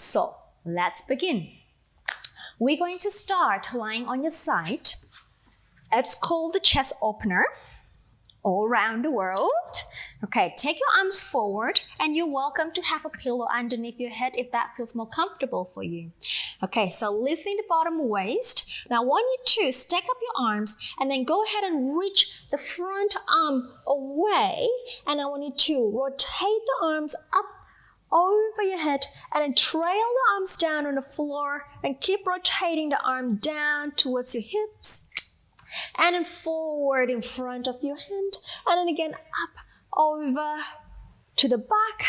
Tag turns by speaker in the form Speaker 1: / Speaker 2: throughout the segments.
Speaker 1: So let's begin. We're going to start lying on your side. It's called the chest opener. All around the world. Okay, take your arms forward and you're welcome to have a pillow underneath your head if that feels more comfortable for you. Okay, so lifting the bottom waist. Now I want you to stack up your arms and then go ahead and reach the front arm away, and I want you to rotate the arms up over your head and then trail the arms down on the floor and keep rotating the arm down towards your hips. And then forward in front of your hand, and then again up over to the back,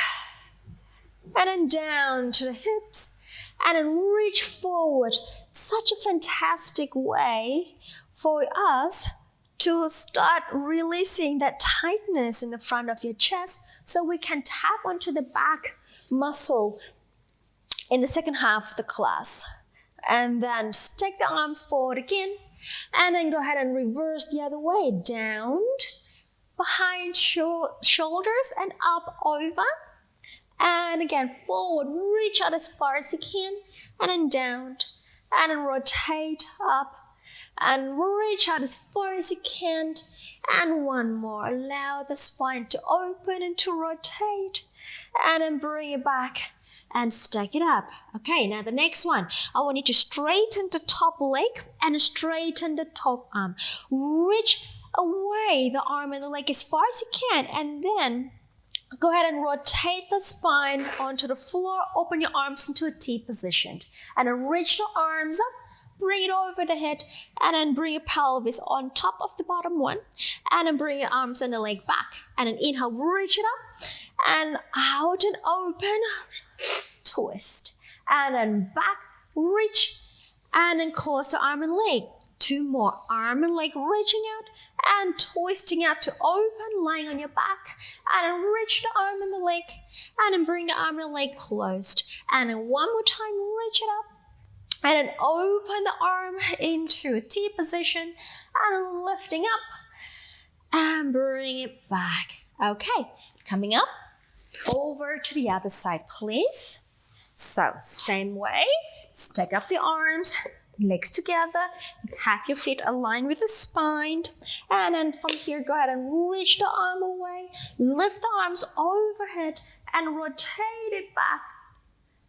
Speaker 1: and then down to the hips, and then reach forward. Such a fantastic way for us to start releasing that tightness in the front of your chest so we can tap onto the back muscle in the second half of the class. And then stick the arms forward again. And then go ahead and reverse the other way, down, behind shoulders and up over. And again, forward, reach out as far as you can, and then down. And then rotate up and reach out as far as you can. And one more, allow the spine to open and to rotate. And then bring it back and stack it up. Okay, now the next one. I want you to straighten the top leg and straighten the top arm. Reach away the arm and the leg as far as you can, and then go ahead and rotate the spine onto the floor. Open your arms into a T position. And then reach the arms up. Bring it over the head, and then bring your pelvis on top of the bottom one, and then bring your arms and the leg back. And then inhale, reach it up, and out and open, twist. And then back, reach, and then close the arm and leg. Two more, arm and leg reaching out, and twisting out to open, lying on your back. And then reach the arm and the leg, and then bring the arm and the leg closed. And then one more time, reach it up. And then open the arm into a T position and lifting up and bring it back. Okay, coming up over to the other side, please. So same way, stack up the arms, legs together, have your feet aligned with the spine. And then from here, go ahead and reach the arm away, lift the arms overhead and rotate it back.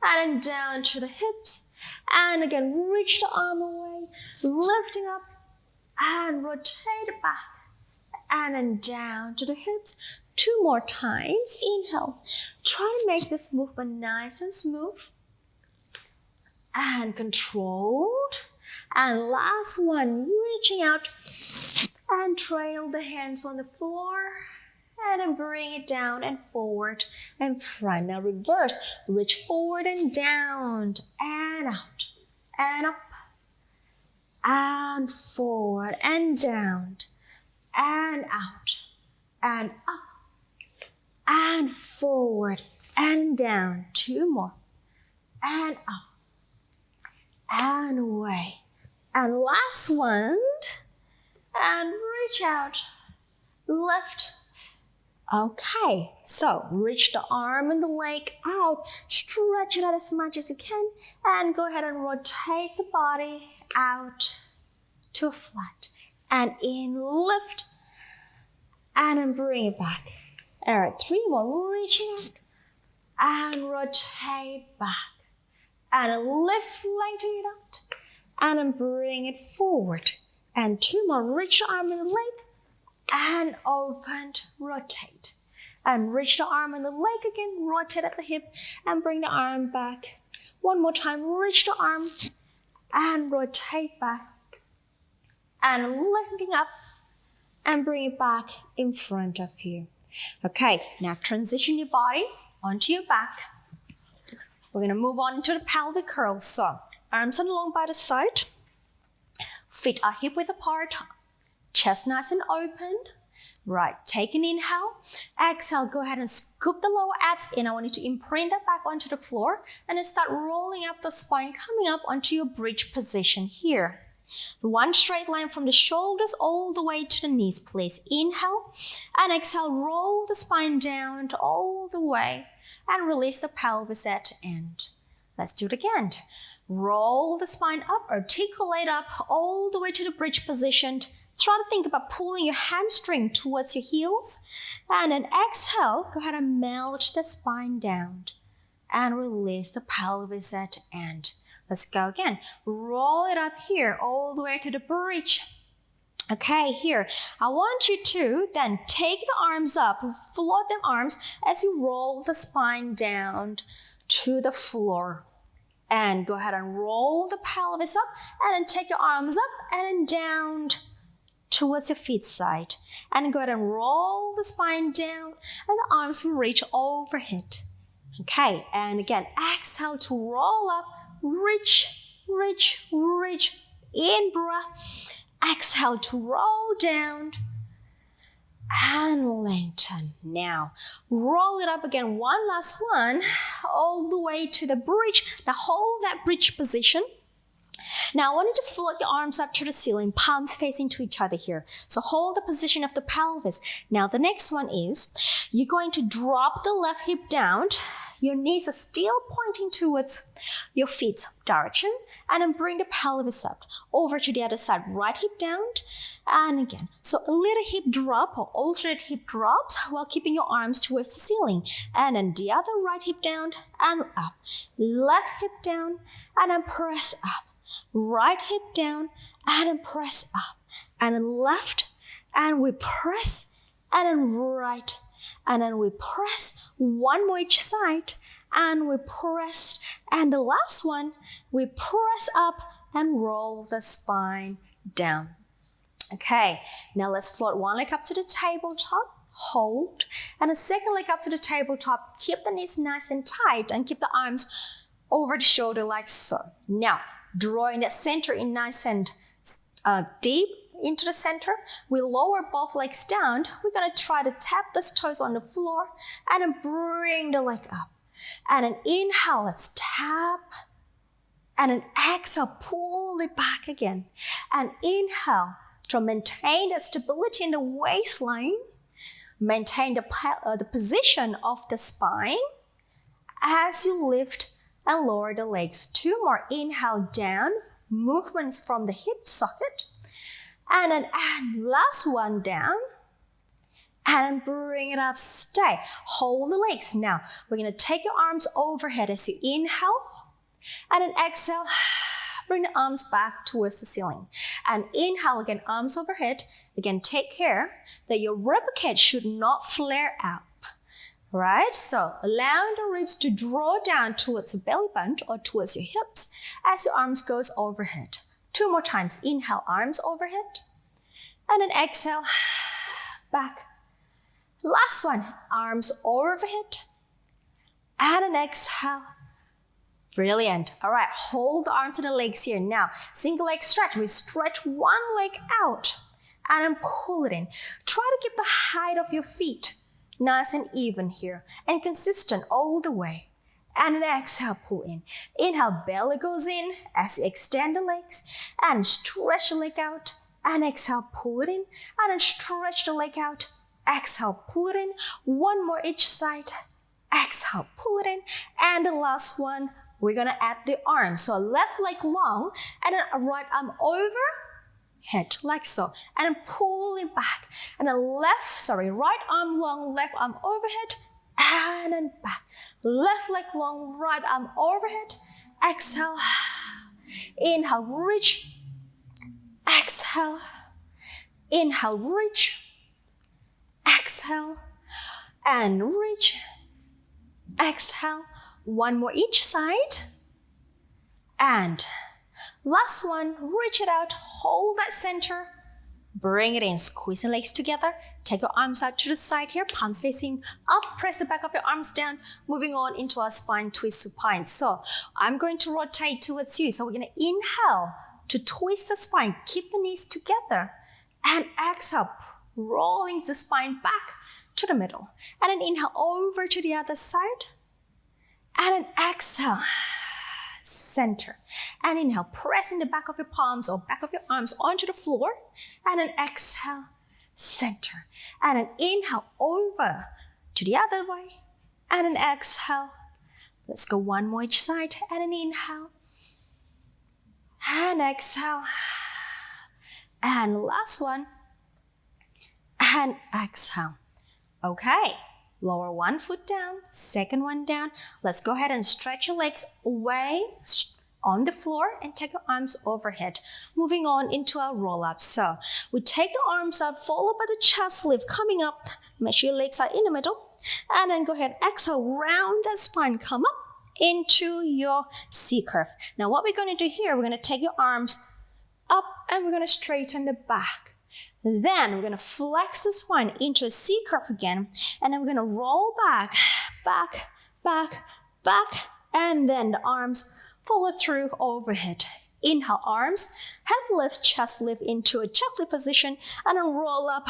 Speaker 1: And then down to the hips. And again, reach the arm away, lifting up and rotate it back. And then down to the hips. Two more times. Inhale. Try to make this movement nice and smooth and controlled. And last one, reaching out and trail the hands on the floor. And then bring it down and forward and front. Now reverse. Reach forward and down and out and up and forward and down and out and up and forward and down. Two more. And up and away. And last one. And reach out. Lift. Okay, so reach the arm and the leg out, stretch it out as much as you can, and go ahead and rotate the body out to flat. And in, lift, and then bring it back. All right, three more, reaching out, and rotate back. And lift, lengthen it out, and then bring it forward. And two more, reach the arm and the leg, and open, rotate. And reach the arm and the leg again, rotate at the hip and bring the arm back. One more time, reach the arm and rotate back. And lifting up and bring it back in front of you. Okay, now transition your body onto your back. We're going to move on to the pelvic curl. So, arms on along by the side. Feet are hip width apart. Chest nice and open. Right, take an inhale. Exhale, go ahead and scoop the lower abs in. I want you to imprint that back onto the floor and then start rolling up the spine, coming up onto your bridge position here. One straight line from the shoulders all the way to the knees, please. Inhale and exhale, roll the spine down all the way and release the pelvis at the end. Let's do it again. Roll the spine up, articulate up all the way to the bridge position. Try to think about pulling your hamstring towards your heels. And then exhale, go ahead and melt the spine down. And release the pelvis at the end. Let's go again. Roll it up here all the way to the bridge. Okay, here. I want you to then take the arms up, float the arms as you roll the spine down to the floor. And go ahead and roll the pelvis up and then take your arms up and then down towards your feet side. And go ahead and roll the spine down and the arms will reach overhead. Okay, and again, exhale to roll up, reach, reach, reach, in breath. Exhale to roll down and lengthen. Now, roll it up again, one last one, all the way to the bridge. Now, hold that bridge position. Now, I want you to float your arms up to the ceiling, palms facing to each other here. So hold the position of the pelvis. Now, the next one is you're going to drop the left hip down. Your knees are still pointing towards your feet's direction. And then bring the pelvis up over to the other side. Right hip down. And again. So a little hip drop or alternate hip drops while keeping your arms towards the ceiling. And then the other right hip down and up. Left hip down and then press up. Right hip down and then press up. And then left and we press and then right. And then we press one more each side and we press. And the last one, we press up and roll the spine down. Okay, now let's float one leg up to the tabletop, hold. And the second leg up to the tabletop, keep the knees nice and tight and keep the arms over the shoulder like so. Now, drawing the center in nice and deep into the center. We lower both legs down. We're going to try to tap the toes on the floor and then bring the leg up. And then inhale, let's tap. And then exhale, pull it back again. And inhale to maintain the stability in the waistline. Maintain the position of the spine as you lift and lower the legs. Two more. Inhale down. Movements from the hip socket. And then last one down. And bring it up. Stay. Hold the legs. Now, we're going to take your arms overhead as you inhale. And then exhale. Bring the arms back towards the ceiling. And inhale again, arms overhead. Again, take care that your rib cage should not flare up. Right? So, allowing the ribs to draw down towards the belly button or towards your hips as your arms goes overhead. Two more times. Inhale, arms overhead. And then exhale, back. Last one, arms overhead. And then exhale. Brilliant. All right, hold the arms to the legs here. Now, single leg stretch. We stretch one leg out and then pull it in. Try to keep the height of your feet nice and even here and consistent all the way. And then exhale, pull in. Inhale, belly goes in as you extend the legs and stretch the leg out. And exhale, pull it in. And then stretch the leg out. Exhale, pull it in. One more each side. Exhale, pull it in. And the last one, we're going to add the arm. So left leg long and then a right arm over. Head like so. And then pull it back. And then right arm long, left arm overhead. And then back. Left leg long, right arm overhead. Exhale. Inhale, reach. Exhale. Inhale, reach. Exhale. And reach. Exhale. One more each side. And last one, reach it out. Hold that center. Bring it in. Squeeze the legs together. Take your arms out to the side here. Palms facing up. Press the back of your arms down. Moving on into our spine twist supine. So I'm going to rotate towards you. So we're going to inhale to twist the spine. Keep the knees together. And exhale. Rolling the spine back to the middle. And then inhale over to the other side. And then exhale. Center. And inhale, pressing the back of your palms or back of your arms onto the floor. And then exhale, center. And then inhale over to the other way. And then exhale, Let's go one more each side. And an inhale. And exhale. And last one. And exhale. Okay. Lower one foot down, second one down. Let's go ahead and stretch your legs away on the floor and take your arms overhead. Moving on into our roll-up. So we take the arms out, followed by the chest lift, coming up. Make sure your legs are in the middle. And then go ahead, exhale, round that spine, come up into your C curve. Now what we're going to do here, we're going to take your arms up and we're going to straighten the back. Then we're going to flex the spine into a C curve again, and then we're going to roll back, back, back, back, and then the arms follow through overhead. Inhale, arms, head lift, chest lift into a chest lift position, and then roll up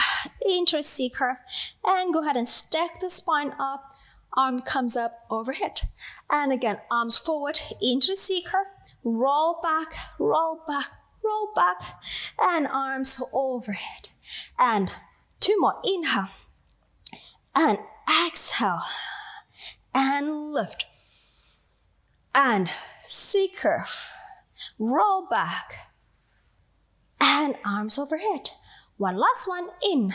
Speaker 1: into a C curve, and go ahead and stack the spine up, arm comes up overhead. And again, arms forward into the C curve, roll back, roll back, roll back, and arms overhead. And two more. Inhale and exhale and lift and C curve, roll back and arms overhead. One last one. In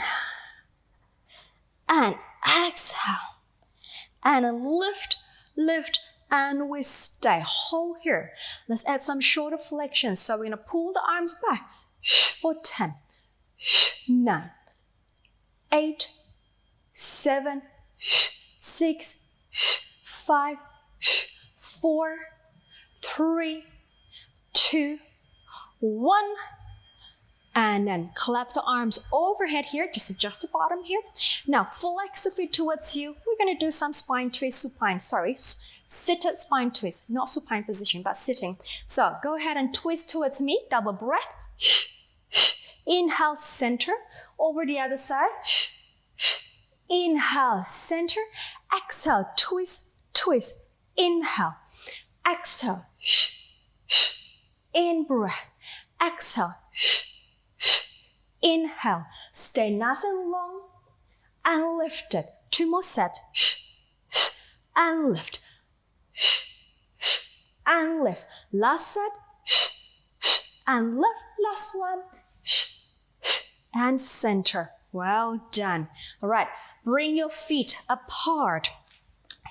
Speaker 1: and exhale and lift, lift, and we stay. Hold here. Let's add some shoulder flexion. So we're going to pull the arms back for 10, 9, 8, 7, 6, 5, 4, 3, 2, 1. And then collapse the arms overhead here. Just adjust the bottom here. Now flex the feet towards you. We're going to do some spine twist, supine. Seated spine twist. Not supine position, but sitting. So go ahead and twist towards me. Double breath. Inhale, center. Over the other side. Inhale, center. Exhale, twist, twist. Inhale. Exhale. In breath. Exhale. Inhale. Stay nice and long and lift it. Two more sets. And lift. And lift. Last set. And lift. Last one. And center. Well done. All right. Bring your feet apart.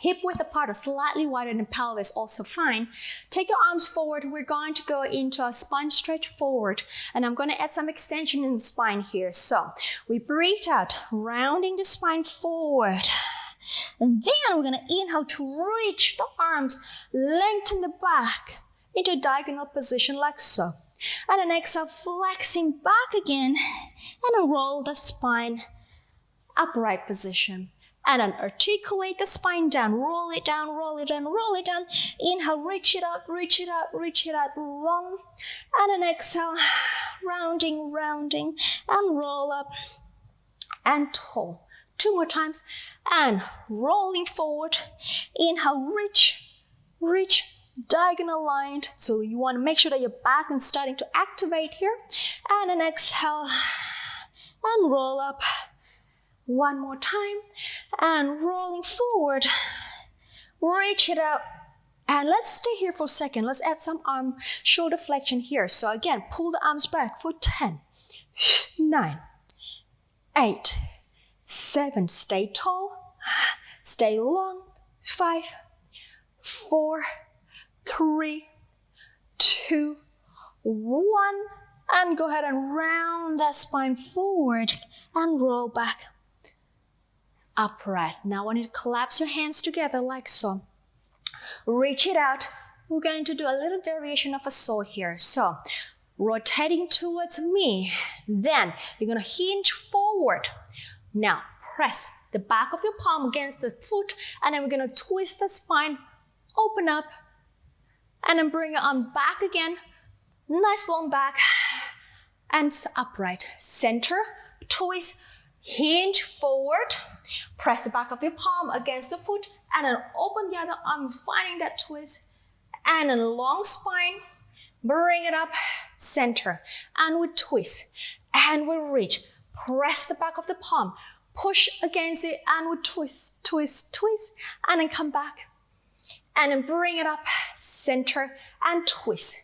Speaker 1: Hip width apart, slightly wider than pelvis, also fine. Take your arms forward. We're going to go into a spine stretch forward. And I'm going to add some extension in the spine here. So we breathe out, rounding the spine forward. And then we're going to inhale to reach the arms, lengthen the back into a diagonal position like so. And then exhale, flexing back again. And then roll the spine, upright position. And then articulate the spine down, roll it down, roll it down, roll it down. Inhale, reach it out, reach it out, reach it out long. And then exhale, rounding, rounding, and roll up and tall. Two more times. And rolling forward. Inhale, reach, reach, diagonal line. So you want to make sure that your back is starting to activate here. And then exhale and roll up. One more time, and rolling forward, reach it out, and let's stay here for a second. Let's add some arm shoulder flexion here. So again, pull the arms back for 10, 9, 8, 7, stay tall, stay long, 5, 4, 3, 2, 1, and go ahead and round that spine forward and roll back. Upright. Now I want you to collapse your hands together like so. Reach it out. We're going to do a little variation of a saw here. So rotating towards me. Then you're going to hinge forward. Now press the back of your palm against the foot, and then we're going to twist the spine, open up, and then bring your arm back again. Nice long back and upright. Center, twist, hinge forward. Press the back of your palm against the foot, and then open the other arm, finding that twist. And a long spine, bring it up, center, and we twist, and we reach. Press the back of the palm, push against it, and we twist, twist, twist, and then come back. And then bring it up, center, and twist.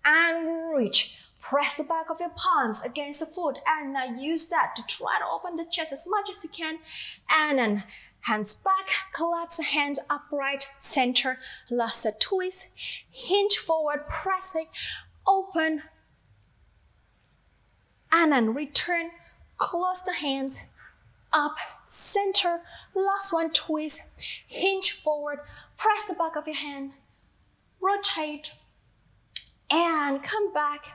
Speaker 1: And reach. Press the back of your palms against the foot. And now use that to try to open the chest as much as you can. And then hands back, collapse the hands upright, center, last a twist. Hinge forward, pressing, open. And then return, close the hands, up, center, last one, twist, hinge forward, press the back of your hand, rotate, and come back,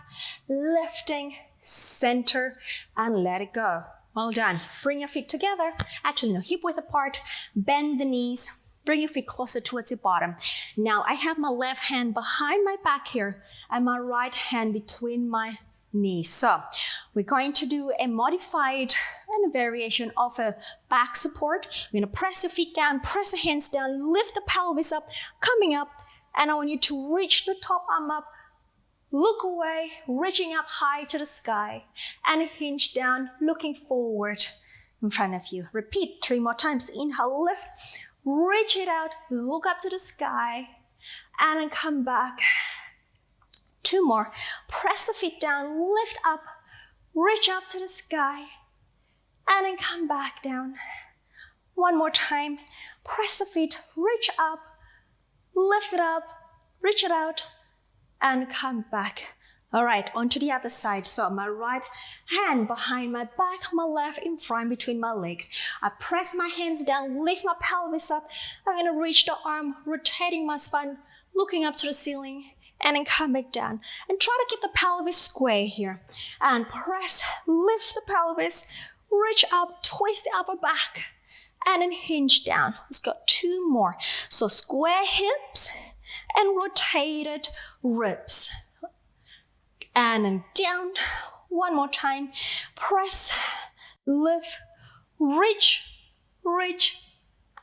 Speaker 1: lifting, center, and let it go. Well done. Bring your feet together, actually no, hip width apart, bend the knees, bring your feet closer towards your bottom. Now I have my left hand behind my back here, and my right hand between my knees. So we're going to do a modified and a variation of a back support. We're going to press the feet down, press the hands down, lift the pelvis up, coming up, and I want you to reach the top arm up, look away, reaching up high to the sky, and hinge down, looking forward in front of you. Repeat 3 more times. Inhale, lift, reach it out, look up to the sky, and then come back. 2 more. Press the feet down, lift up, reach up to the sky, and then come back down. 1 more time. Press the feet, reach up, lift it up, reach it out, and come back. All right, onto the other side. So my right hand behind my back, my left in front between my legs. I press my hands down, lift my pelvis up. I'm going to reach the arm, rotating my spine, looking up to the ceiling, and then come back down. And try to keep the pelvis square here. And press, lift the pelvis, reach up, twist the upper back, and then hinge down. Let's go 2 more. So square hips and rotated ribs. And then down. 1 more time. Press, lift, reach,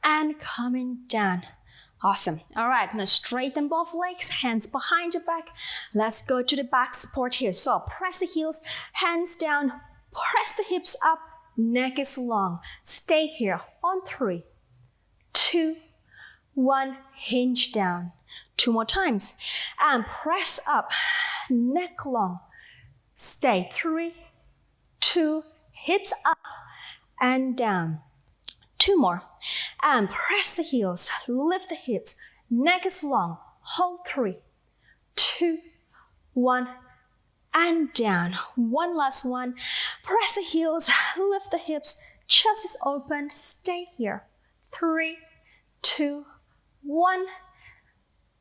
Speaker 1: and coming down. Awesome. All right, now straighten both legs, hands behind your back. Let's go to the back support here. So press the heels, hands down, press the hips up, neck is long. Stay here on 3, 2, 1, hinge down. 2 more times. And press up, neck long. Stay, 3, 2, hips up and down. 2 more. And press the heels, lift the hips, neck is long. Hold 3, 2, 1, and down. 1 last one. Press the heels, lift the hips, chest is open. Stay here. 3, 2, 1.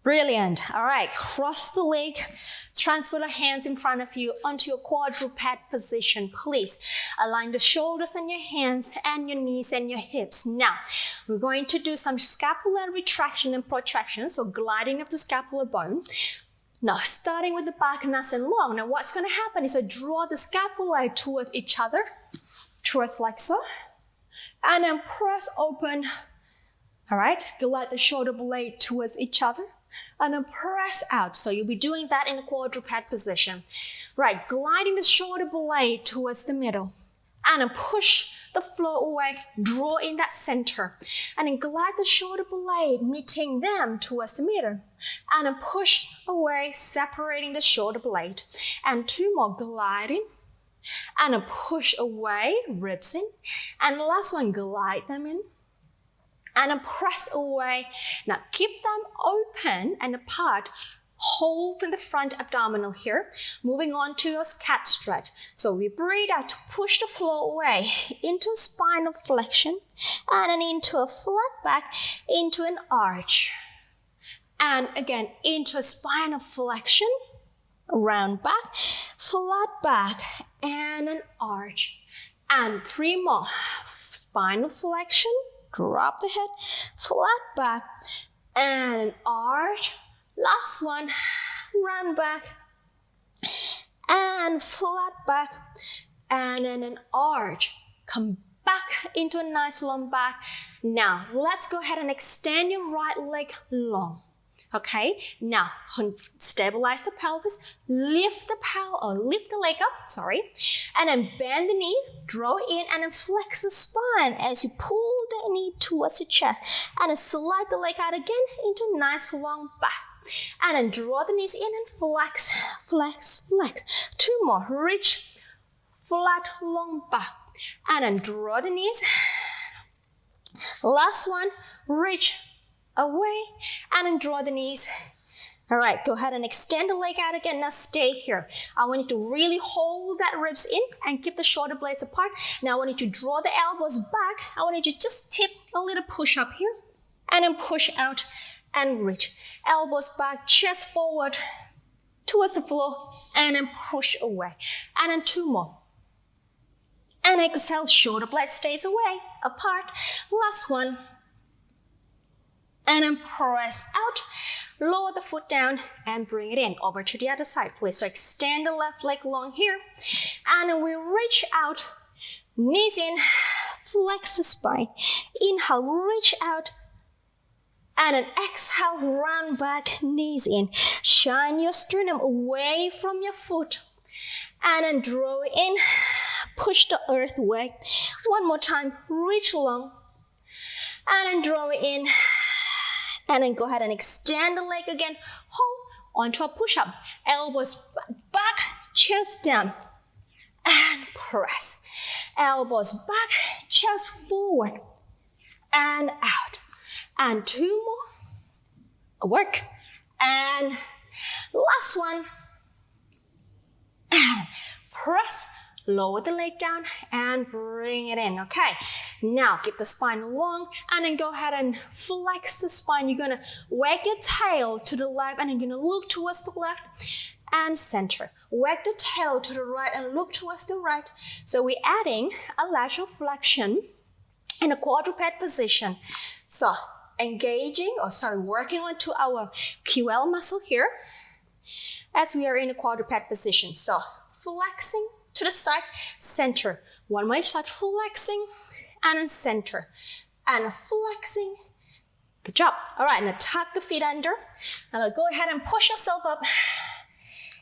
Speaker 1: Brilliant. All right, cross the leg. Transfer the hands in front of you onto your quadruped position. Please align the shoulders and your hands and your knees and your hips. Now, we're going to do some scapular retraction and protraction, so gliding of the scapular bone. Now, starting with the back nice and long. Now, what's going to happen is I draw the scapulae toward each other, towards like so, and then press open. All right, glide the shoulder blade towards each other. And then press out. So you'll be doing that in the quadruped position. Right, gliding the shoulder blade towards the middle. And then push the floor away, draw in that center. And then glide the shoulder blade, meeting them towards the middle. And then push away, separating the shoulder blade. And 2 more, gliding. And then push away, ribs in. And the last one, glide them in. And then press away. Now keep them open and apart. Hold from the front abdominal here. Moving on to your cat stretch. So we breathe out to push the floor away into spinal flexion and then into a flat back, into an arch. And again, into a spinal flexion, round back, flat back, and an arch. And 3 more. Spinal flexion. Drop the head, flat back, and an arch. Last one, round back, and flat back, and then an arch. Come back into a nice long back. Now, let's go ahead and extend your right leg long. Okay, now stabilize the pelvis, lift the leg up, and then bend the knees, draw in, and then flex the spine as you pull the knee towards the chest, and then slide the leg out again into a nice long back. And then draw the knees in and flex, flex, flex. 2 more, reach, flat, long back. And then draw the knees. Last one, reach, away, and then draw the knees. All right, go ahead and extend the leg out again. Now stay here. I want you to really hold that ribs in and keep the shoulder blades apart. Now I want you to draw the elbows back. I want you to just tip a little push up here and then push out and reach. Elbows back, chest forward towards the floor, and then push away. And then 2 more. And exhale, shoulder blade stays away, apart. Last one. And then press out. Lower the foot down and bring it in. Over to the other side, please. So extend the left leg long here. And then we reach out, knees in, flex the spine. Inhale, reach out. And then exhale, round back, knees in. Shine your sternum away from your foot. And then draw in, push the earth away. One more time, reach long. And then draw in. And then go ahead and extend the leg again. Hold onto a push-up. Elbows back, chest down. And press. Elbows back, chest forward. And out. And 2 more. Work. And last one. And press. Lower the leg down and bring it in. Okay. Now keep the spine long and then go ahead and flex the spine. You're going to wag your tail to the left and then you're going to look towards the left and center. Wag the tail to the right and look towards the right. So we're adding a lateral flexion in a quadruped position. So working onto our QL muscle here as we are in a quadruped position. So flexing to the side, center. One way side, flexing, and then center. And flexing. Good job. All right, now tuck the feet under. Now go ahead and push yourself up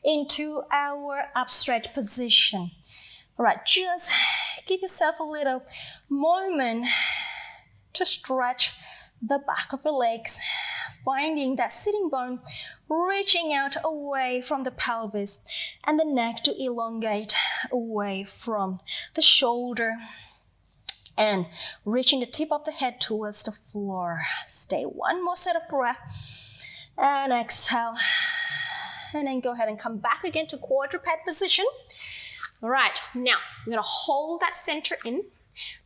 Speaker 1: into our upstretch position. All right, just give yourself a little moment to stretch the back of your legs, finding that sitting bone, reaching out away from the pelvis and the neck to elongate away from the shoulder and reaching the tip of the head towards the floor. Stay 1 more set of breath and exhale. And then go ahead and come back again to quadruped position. All right, now I'm going to hold that center in.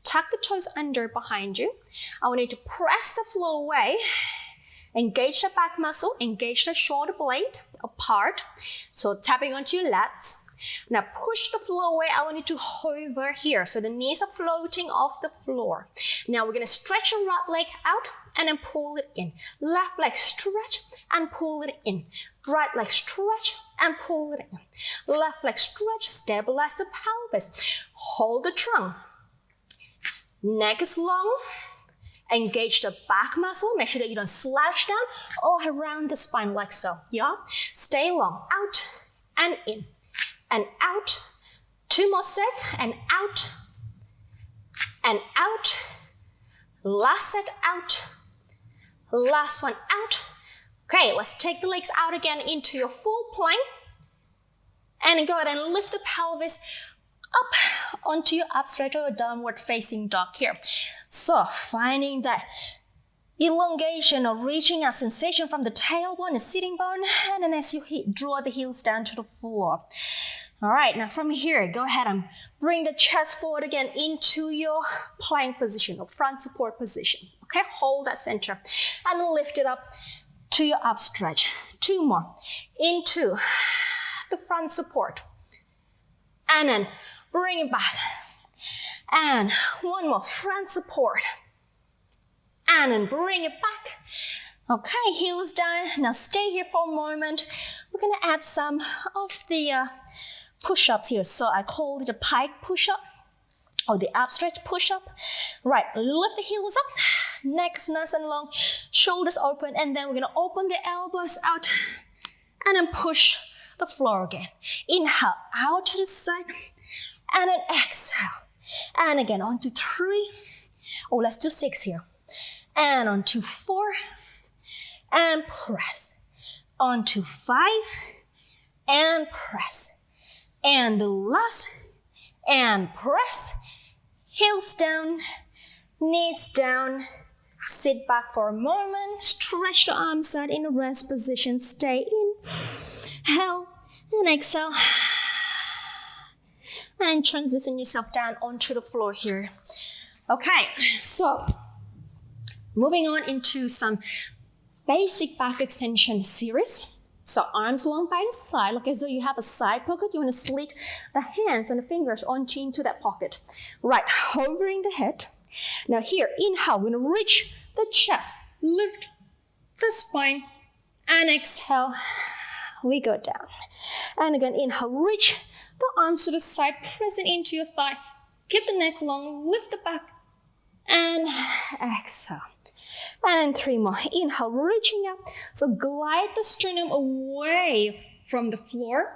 Speaker 1: Tuck the toes under behind you. I want you to press the floor away. Engage the back muscle, engage the shoulder blade apart. So tapping onto your lats. Now push the floor away. I want you to hover here. So the knees are floating off the floor. Now we're going to stretch your right leg out and then pull it in. Left leg stretch and pull it in. Right leg stretch and pull it in. Left leg stretch, stabilize the pelvis. Hold the trunk. Neck is long. Engage the back muscle. Make sure that you don't slouch down or around the spine like so. Yeah? Stay long. Out and in. And out. 2 more sets. And out. And out. Last set out. Last one out. Okay, let's take the legs out again into your full plank. And then go ahead and lift the pelvis up onto your upstretch or downward facing dog here. So finding that elongation or reaching out sensation from the tailbone, the sitting bone, and then as you draw the heels down to the floor. All right, now from here, go ahead and bring the chest forward again into your plank position or front support position. Okay, hold that center and lift it up to your upstretch. 2 more. Into the front support. And then bring it back. And 1 more, front support. And then bring it back. Okay, heels down. Now stay here for a moment. We're going to add some of the push-ups here. So I call it a pike push-up or the upstretch push-up. Right, lift the heels up. neck is nice and long, shoulders open, and then we're gonna open the elbows out and then push the floor again. Inhale, out to the side, and then exhale. And again, on to 3. Oh, let's do 6 here. And on to 4, and press. On to 5, and press. And the last, and press. Heels down, knees down. Sit back for a moment. Stretch the arms out in a rest position. Stay in. Inhale and exhale. And transition yourself down onto the floor here. Okay, so moving on into some basic back extension series. So arms long by the side, like as though you have a side pocket. You want to slide the hands and the fingers into that pocket. Right, hovering the head. Now here, inhale, we're going to reach the chest, lift the spine, and exhale, we go down. And again, inhale, reach the arms to the side, press it into your thigh, keep the neck long, lift the back, and exhale. And 3 more. Inhale, reaching up. So glide the sternum away from the floor.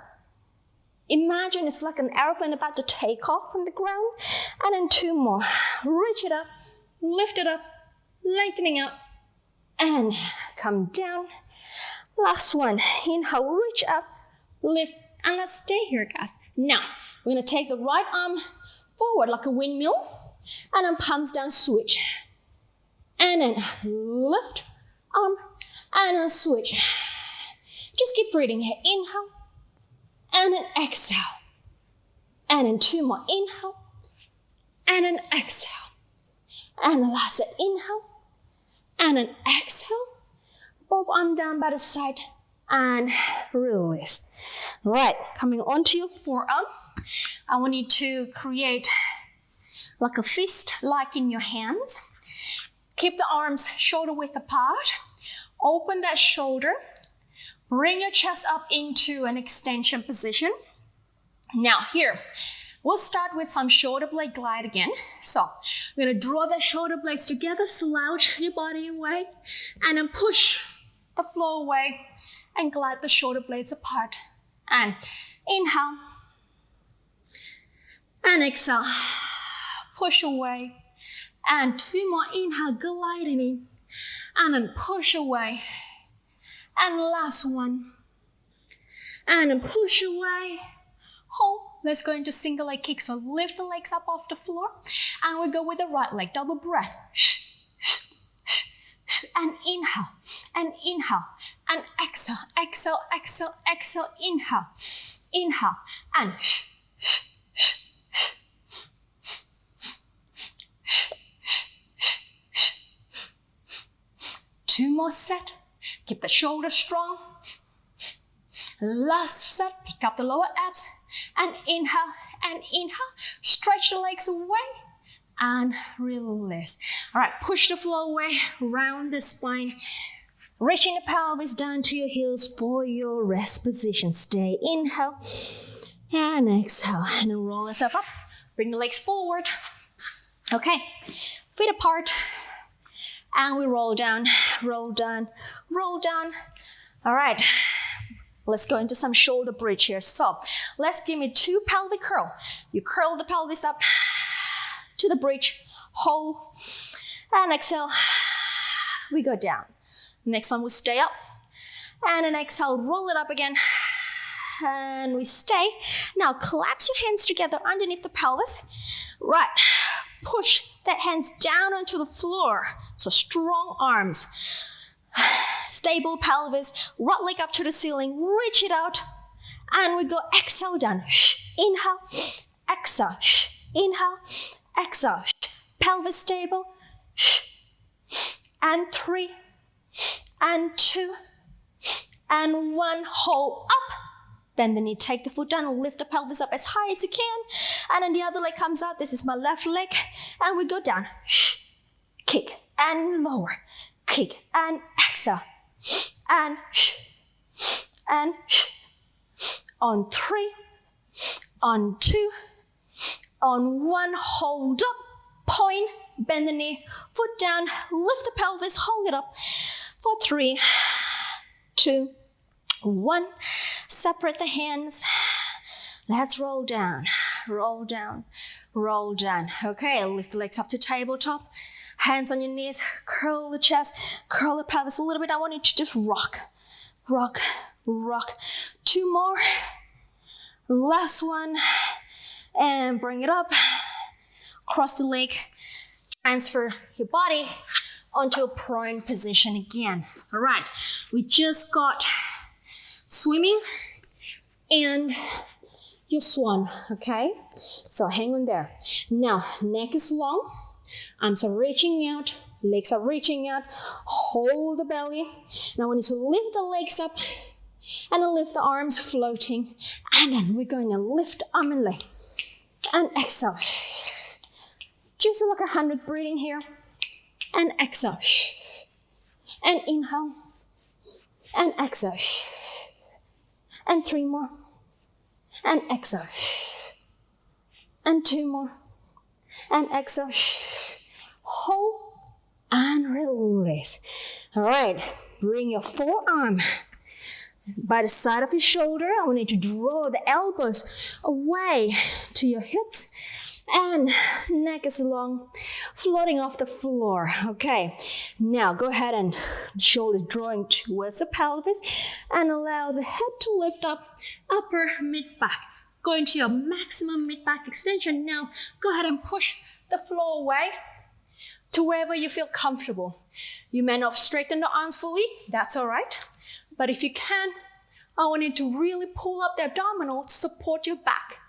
Speaker 1: Imagine it's like an airplane about to take off from the ground. And then 2 more. Reach it up, lift it up, lengthening out, and come down. Last one. Inhale, reach up, lift, and let's stay here, guys. Now, we're going to take the right arm forward like a windmill, and then palms down, switch. And then lift, arm, and then switch. Just keep breathing here. Inhale, and then exhale. And then 2 more. Inhale, and then exhale. And the last set. Inhale, and then exhale. Both arms down by the side, and release. Right, coming onto your forearm. I want you to create like a fist, like in your hands. Keep the arms shoulder width apart. Open that shoulder. Bring your chest up into an extension position. Now here, we'll start with some shoulder blade glide again. So we're going to draw the shoulder blades together, slouch your body away, and then push the floor away and glide the shoulder blades apart. And inhale. And exhale. Push away. And 2 more. Inhale, gliding in. And then push away. And last one. And then push away. Hold. Let's go into single leg kick. So lift the legs up off the floor. And we go with the right leg. Double breath. And inhale. And inhale. And exhale. Exhale, exhale, exhale. Inhale. Inhale. And 2 more set. Keep the shoulders strong. Last set. Pick up the lower abs. And inhale. And inhale. Stretch the legs away. And release. All right. Push the floor away. Round the spine. Reaching the pelvis down to your heels for your rest position. Stay. Inhale. And exhale. And then roll yourself up. Bring the legs forward. Okay. Feet apart. And we roll down, roll down, roll down. All right, let's go into some shoulder bridge here. So let's give me 2 pelvic curl. You curl the pelvis up to the bridge, hold, and exhale. We go down. Next one, we stay up. And then exhale, roll it up again. And we stay. Now collapse your hands together underneath the pelvis. Right, push that hands down onto the floor. So strong arms. Stable pelvis. Right leg up to the ceiling. Reach it out. And we go exhale down. Inhale. Exhale. Inhale. Exhale. Pelvis stable. And 3. And 2. And 1. Hold up. Bend the knee, take the foot down, and lift the pelvis up as high as you can. And then the other leg comes out. This is my left leg. And we go down. Kick and lower. Kick and exhale. And on 3, on 2, on 1, hold up, point, bend the knee, foot down, lift the pelvis, hold it up for 3, 2, 1. Separate the hands. Let's roll down, roll down, roll down. Okay, lift the legs up to tabletop. Hands on your knees, curl the chest, curl the pelvis a little bit. I want you to just rock, rock, rock. 2 more. Last one. And bring it up. Cross the leg. Transfer your body onto a prone position again. All right, we just got swimming and your swan, okay? So hang on there. Now, neck is long, arms are reaching out, legs are reaching out, hold the belly. Now I want you to lift the legs up and then lift the arms floating. And then we're going to lift arm and leg and exhale. Just like 100 breathing here. And exhale. And inhale. And exhale. And 3 more. And exhale. And 2 more. And exhale. Hold and release. All right. Bring your forearm by the side of your shoulder. I want you to draw the elbows away to your hips. And neck is long, floating off the floor. Okay, now go ahead and shoulders drawing towards the pelvis and allow the head to lift up, upper mid-back. Go into your maximum mid-back extension. Now go ahead and push the floor away to wherever you feel comfortable. You may not straighten the arms fully, that's all right. But if you can, I want you to really pull up the abdominals to support your back.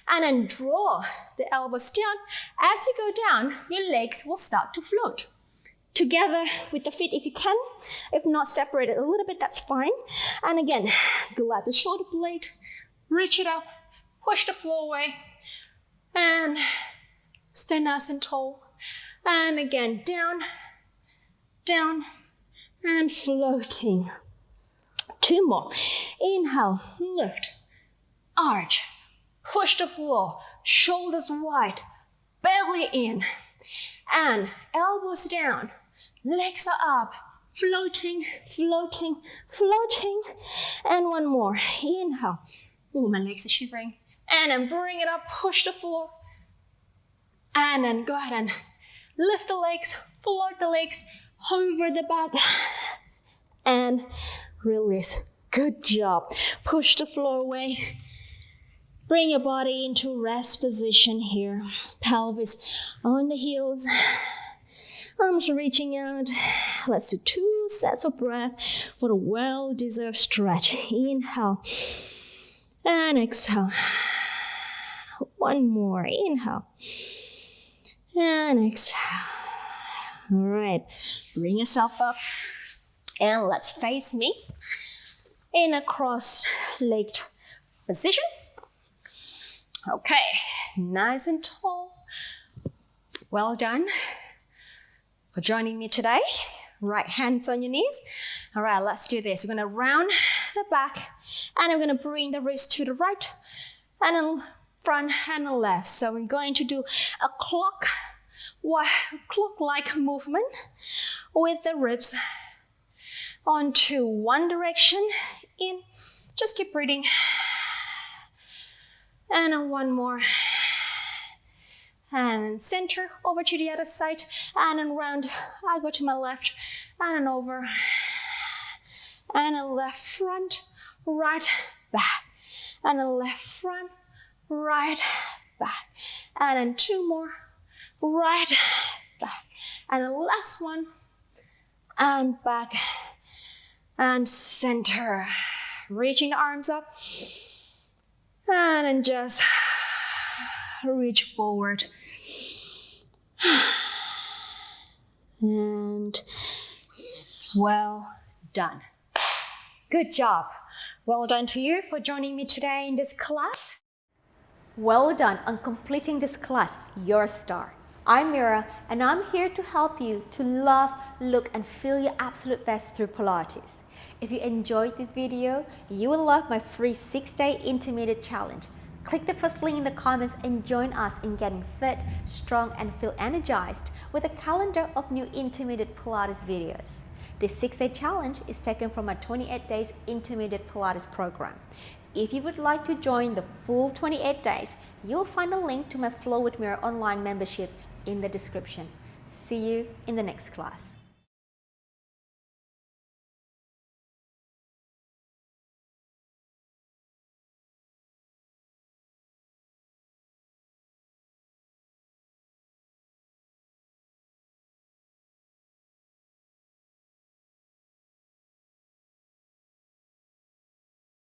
Speaker 1: And then draw the elbows down. As you go down, your legs will start to float. Together with the feet if you can. If not, separate it a little bit, that's fine. And again, glide the shoulder blade, reach it up, push the floor away, and stand nice and tall. And again, down, down, and floating. 2 more. Inhale, lift, arch. Push the floor, shoulders wide, belly in, and elbows down, legs are up, floating, floating, floating, and 1 more. Inhale. Oh, my legs are shivering. And then bring it up, push the floor, and then go ahead and lift the legs, float the legs, hover the back, and release. Good job. Push the floor away. Bring your body into rest position here. Pelvis on the heels. Arms reaching out. Let's do 2 sets of breath for a well-deserved stretch. Inhale and exhale. 1 more. Inhale and exhale. All right. Bring yourself up and let's face me in a cross-legged position. Okay, nice and tall. Well done for joining me today. Right hands on your knees. All right, let's do this. We're going to round the back and I'm going to bring the wrist to the right and then front and the left. So we're going to do a clock-like movement with the ribs onto one direction in. Just keep breathing. And then 1 more. And then center over to the other side. And then round. I go to my left. And then over. And then left front, right, back. And then left front, right, back. And then 2 more. Right, back. And then last one. And back. And center. Reaching the arms up. And then just reach forward. And well done. Good job. Well done to you for joining me today in this class. Well done on completing this class. You're a star. I'm Mira, and I'm here to help you to love, look, and feel your absolute best through Pilates. If you enjoyed this video, you will love my free 6-day intermediate challenge.
Speaker 2: Click the first link in the comments and join us in getting fit, strong, and feel energized with a calendar of new intermediate Pilates videos. This 6-day challenge is taken from our 28 days intermediate Pilates program. If you would like to join the full 28 days, you'll find a link to my Flow with Mira online membership in the description. See you in the next class.